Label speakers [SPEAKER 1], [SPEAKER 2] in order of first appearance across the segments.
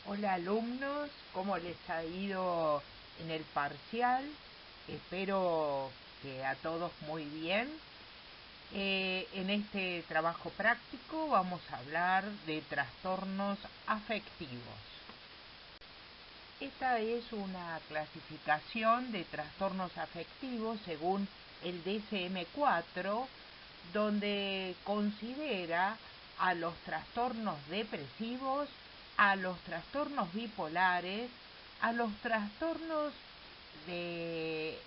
[SPEAKER 1] Hola alumnos, ¿cómo les ha ido en el parcial? Espero que a todos muy bien. En este trabajo práctico vamos a hablar de trastornos afectivos. Esta es una clasificación de trastornos afectivos según el DSM-4, donde considera a los trastornos depresivos, a los trastornos bipolares, a los trastornos del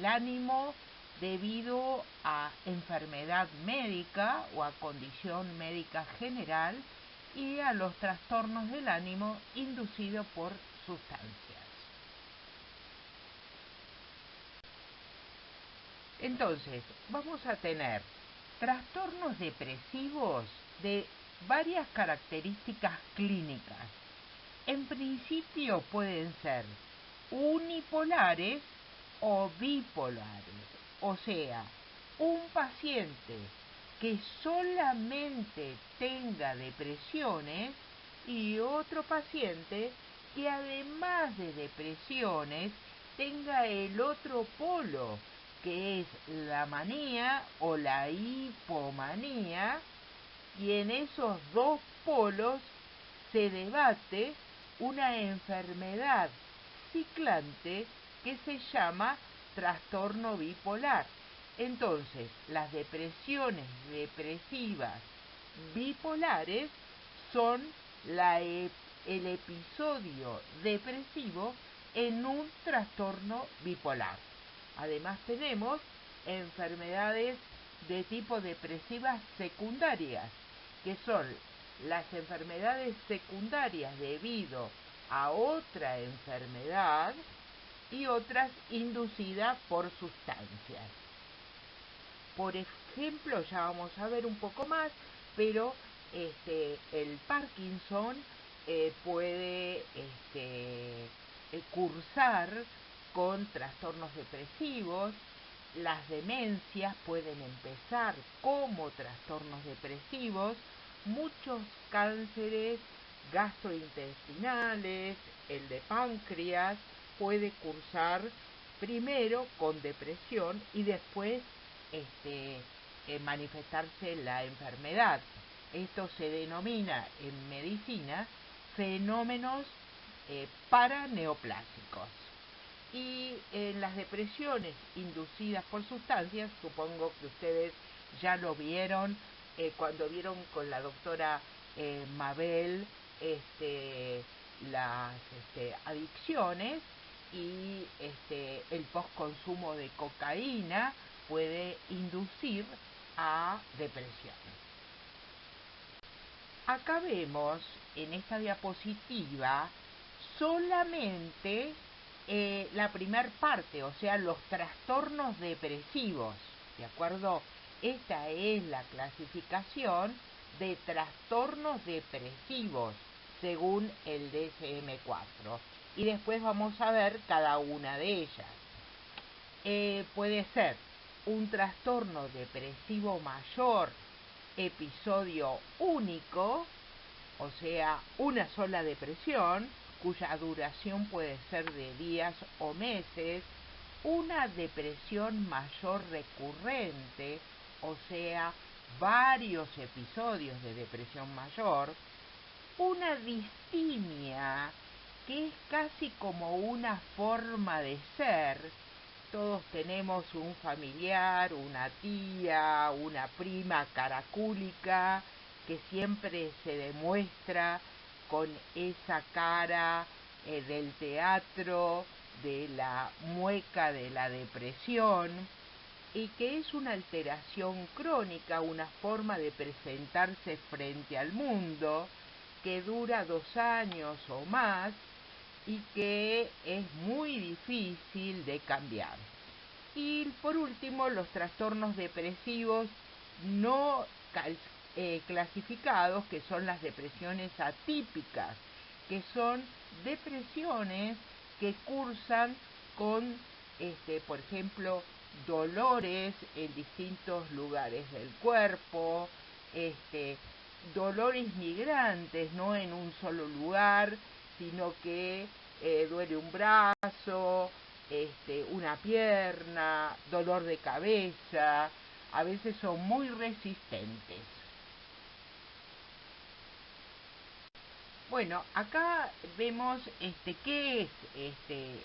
[SPEAKER 1] ánimo debido a enfermedad médica o a condición médica general y a los trastornos del ánimo inducidos por sustancias. Entonces, vamos a tener trastornos depresivos de varias características clínicas. En principio pueden ser unipolares o bipolares, o sea, un paciente que solamente tenga depresiones y otro paciente que además de depresiones tenga el otro polo, que es la manía o la hipomanía, y en esos dos polos se debate una enfermedad ciclante que se llama trastorno bipolar. Entonces, las depresiones depresivas bipolares son el episodio depresivo en un trastorno bipolar. Además tenemos enfermedades de tipo depresivas secundarias, que son las enfermedades secundarias debido a otra enfermedad y otras inducidas por sustancias. Por ejemplo, ya vamos a ver un poco más, pero el Parkinson puede cursar con trastornos depresivos. Las demencias pueden empezar como trastornos depresivos. Muchos cánceres gastrointestinales, el de páncreas, puede cursar primero con depresión y después manifestarse la enfermedad. Esto se denomina en medicina fenómenos paraneoplásicos. Y en las depresiones inducidas por sustancias, supongo que ustedes ya lo vieron cuando vieron con la doctora Mabel las adicciones, y el postconsumo de cocaína puede inducir a depresión. Acá vemos en esta diapositiva solamente la primer parte, o sea, los trastornos depresivos, ¿de acuerdo? Esta es la clasificación de trastornos depresivos según el DSM-4. Y después vamos a ver cada una de ellas. Puede ser un trastorno depresivo mayor, episodio único, o sea, una sola depresión, cuya duración puede ser de días o meses, una depresión mayor recurrente, o sea, varios episodios de depresión mayor, una distimia, que es casi como una forma de ser. Todos tenemos un familiar, una tía, una prima caracúlica que siempre se demuestra con esa cara del teatro, de la mueca de la depresión, y que es una alteración crónica, una forma de presentarse frente al mundo que dura 2 años o más y que es muy difícil de cambiar. Y por último, los trastornos depresivos no clasificados, que son las depresiones atípicas, que son depresiones que cursan con, por ejemplo, dolores en distintos lugares del cuerpo, dolores migrantes, no en un solo lugar, sino que duele un brazo, una pierna, dolor de cabeza, a veces son muy resistentes. Bueno, acá vemos qué es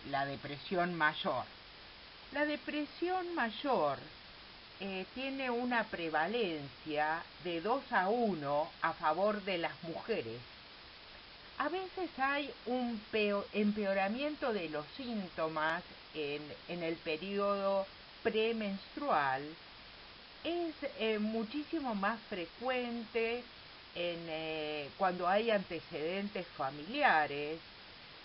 [SPEAKER 1] la depresión mayor. La depresión mayor tiene una prevalencia de 2-1 a favor de las mujeres. A veces hay un empeoramiento de los síntomas en el periodo premenstrual. Es muchísimo más frecuente cuando hay antecedentes familiares.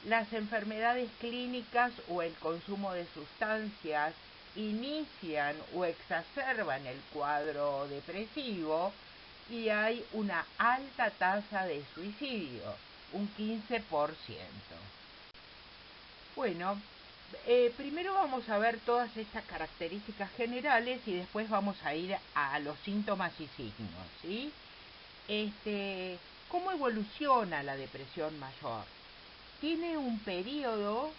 [SPEAKER 1] Las enfermedades clínicas o el consumo de sustancias inician o exacerban el cuadro depresivo y hay una alta tasa de suicidio, un 15%. Bueno, primero vamos a ver todas estas características generales y después vamos a ir a los síntomas y signos, ¿sí? ¿Cómo evoluciona la depresión mayor? Tiene un periodo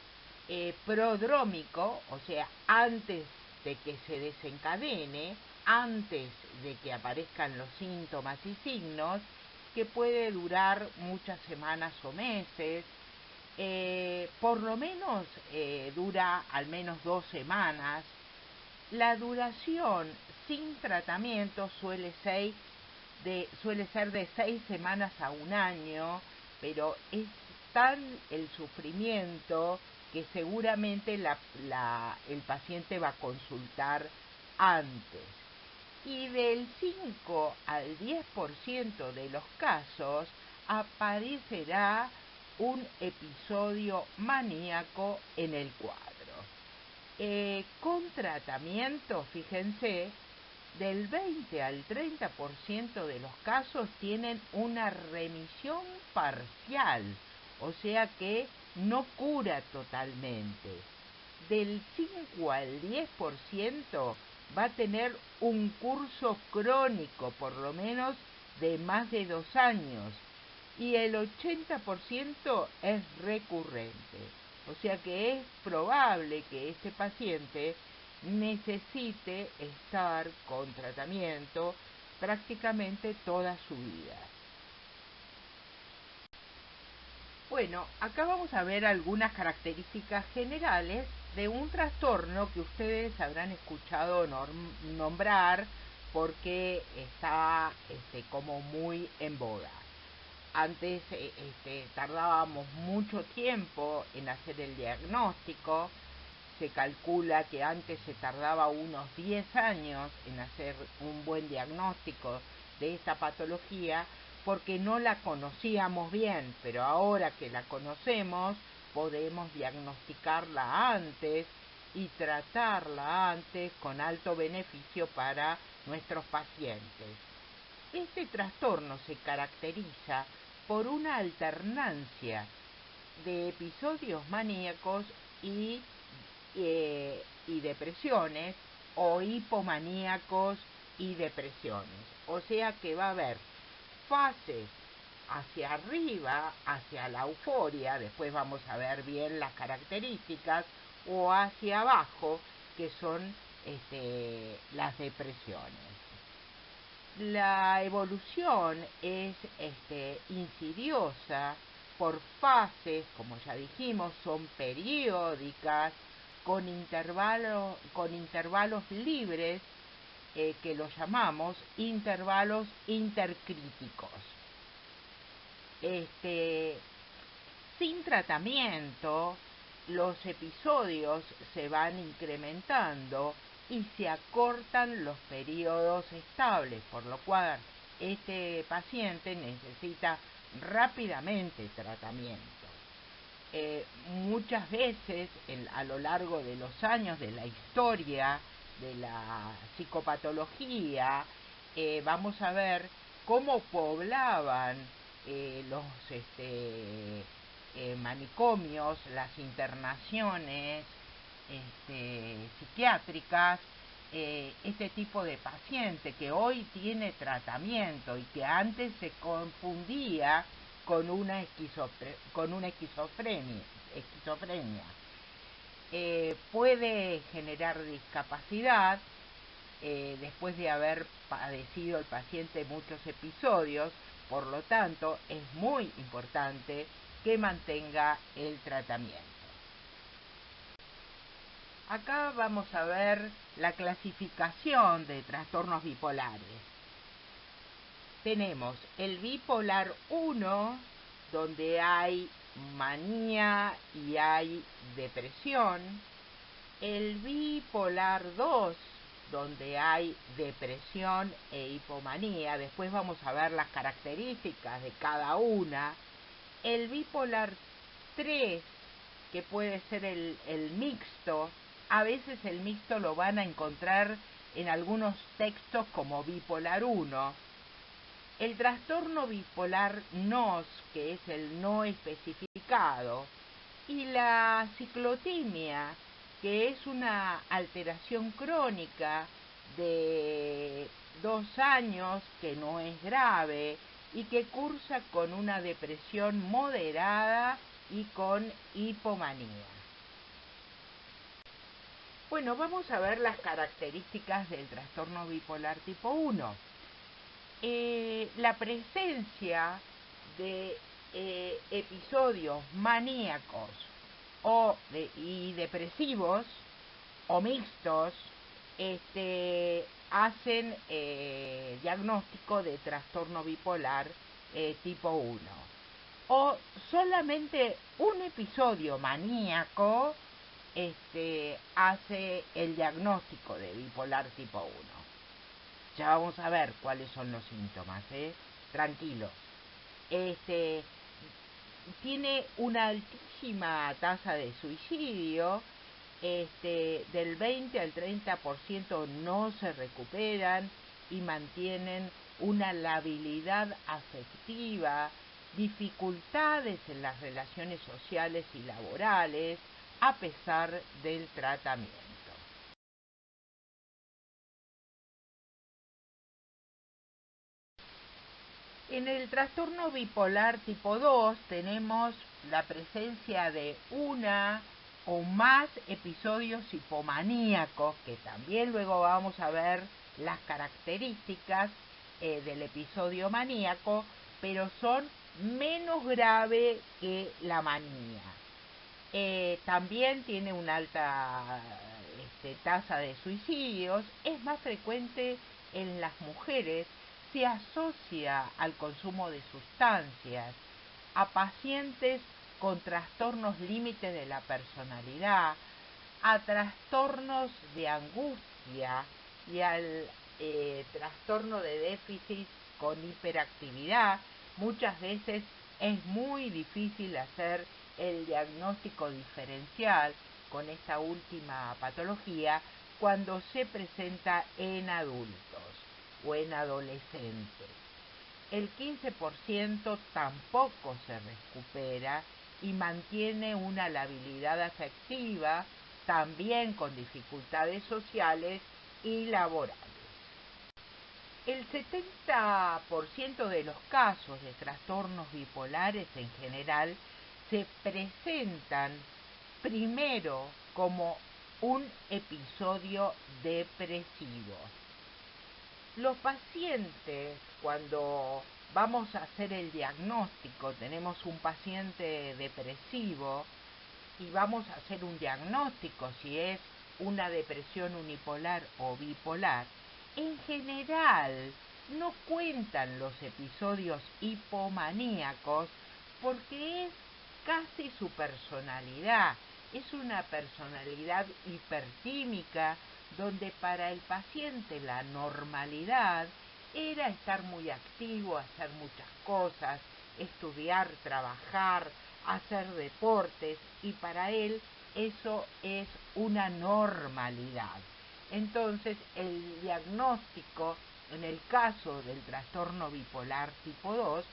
[SPEAKER 1] prodrómico, o sea, antes de que se desencadene, antes de que aparezcan los síntomas y signos, que puede durar muchas semanas o meses. Por lo menos dura al menos 2 semanas. La duración sin tratamiento suele ser de 6 semanas a 1 año, pero es tan el sufrimiento que seguramente el paciente va a consultar antes. Y del 5 al 10% de los casos aparecerá un episodio maníaco en el cuadro. Con tratamiento, fíjense, del 20 al 30% de los casos tienen una remisión parcial, o sea que no cura totalmente. Del 5 al 10% va a tener un curso crónico, por lo menos de más de 2 años, y el 80% es recurrente. O sea que es probable que este paciente necesite estar con tratamiento prácticamente toda su vida. Bueno, acá vamos a ver algunas características generales de un trastorno que ustedes habrán escuchado nombrar porque está como muy en boga. Antes tardábamos mucho tiempo en hacer el diagnóstico. Se calcula que antes se tardaba unos 10 años en hacer un buen diagnóstico de esta patología porque no la conocíamos bien, pero ahora que la conocemos podemos diagnosticarla antes y tratarla antes con alto beneficio para nuestros pacientes. Este trastorno se caracteriza por una alternancia de episodios maníacos y depresiones, o hipomaníacos y depresiones. O sea que va a haber fases hacia arriba, hacia la euforia, después vamos a ver bien las características, o hacia abajo, que son las depresiones. La evolución es insidiosa por fases, como ya dijimos, son periódicas, con intervalos libres, que los llamamos intervalos intercríticos. Sin tratamiento, los episodios se van incrementando y se acortan los periodos estables, por lo cual este paciente necesita rápidamente tratamiento. Muchas veces a lo largo de los años de la historia de la psicopatología, vamos a ver cómo poblaban los manicomios, las internaciones psiquiátricas, este tipo de paciente que hoy tiene tratamiento y que antes se confundía con una esquizofrenia. Puede generar discapacidad después de haber padecido el paciente muchos episodios, por lo tanto es muy importante que mantenga el tratamiento. Acá vamos a ver la clasificación de trastornos bipolares. Tenemos el bipolar 1, donde hay manía y hay depresión. El bipolar 2, donde hay depresión e hipomanía. Después vamos a ver las características de cada una. El bipolar 3, que puede ser el mixto. A veces el mixto lo van a encontrar en algunos textos como bipolar 1. El trastorno bipolar NOS, que es el no especificado, y la ciclotimia, que es una alteración crónica de 2 años que no es grave y que cursa con una depresión moderada y con hipomanía. Bueno, vamos a ver las características del trastorno bipolar tipo 1. La presencia de episodios maníacos y depresivos o mixtos hacen diagnóstico de trastorno bipolar tipo 1. O solamente un episodio maníaco hace el diagnóstico de bipolar tipo 1. Ya vamos a ver cuáles son los síntomas, tranquilos. Tiene una altísima tasa de suicidio, del 20 al 30% no se recuperan y mantienen una labilidad afectiva, dificultades en las relaciones sociales y laborales, a pesar del tratamiento. En el trastorno bipolar tipo 2 tenemos la presencia de una o más episodios hipomaníacos, que también luego vamos a ver las características del episodio maníaco, pero son menos graves que la manía. También tiene una alta tasa de suicidios, es más frecuente en las mujeres, se asocia al consumo de sustancias, a pacientes con trastornos límite de la personalidad, a trastornos de angustia y al trastorno de déficit con hiperactividad. Muchas veces es muy difícil hacer el diagnóstico diferencial con esta última patología cuando se presenta en adultos o en adolescentes. El 15% tampoco se recupera y mantiene una labilidad afectiva, también con dificultades sociales y laborales. El 70% de los casos de trastornos bipolares en general se presentan primero como un episodio depresivo. Los pacientes, cuando vamos a hacer el diagnóstico, tenemos un paciente depresivo y vamos a hacer un diagnóstico si es una depresión unipolar o bipolar, en general no cuentan los episodios hipomaníacos porque es casi su personalidad. Es una personalidad hipertímica donde para el paciente la normalidad era estar muy activo, hacer muchas cosas, estudiar, trabajar, hacer deportes, y para él eso es una normalidad. Entonces el diagnóstico en el caso del trastorno bipolar tipo 2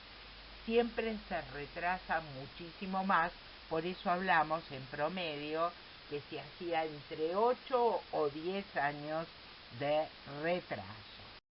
[SPEAKER 1] siempre se retrasa muchísimo más, por eso hablamos en promedio que se hacía entre 8 o 10 años de retraso.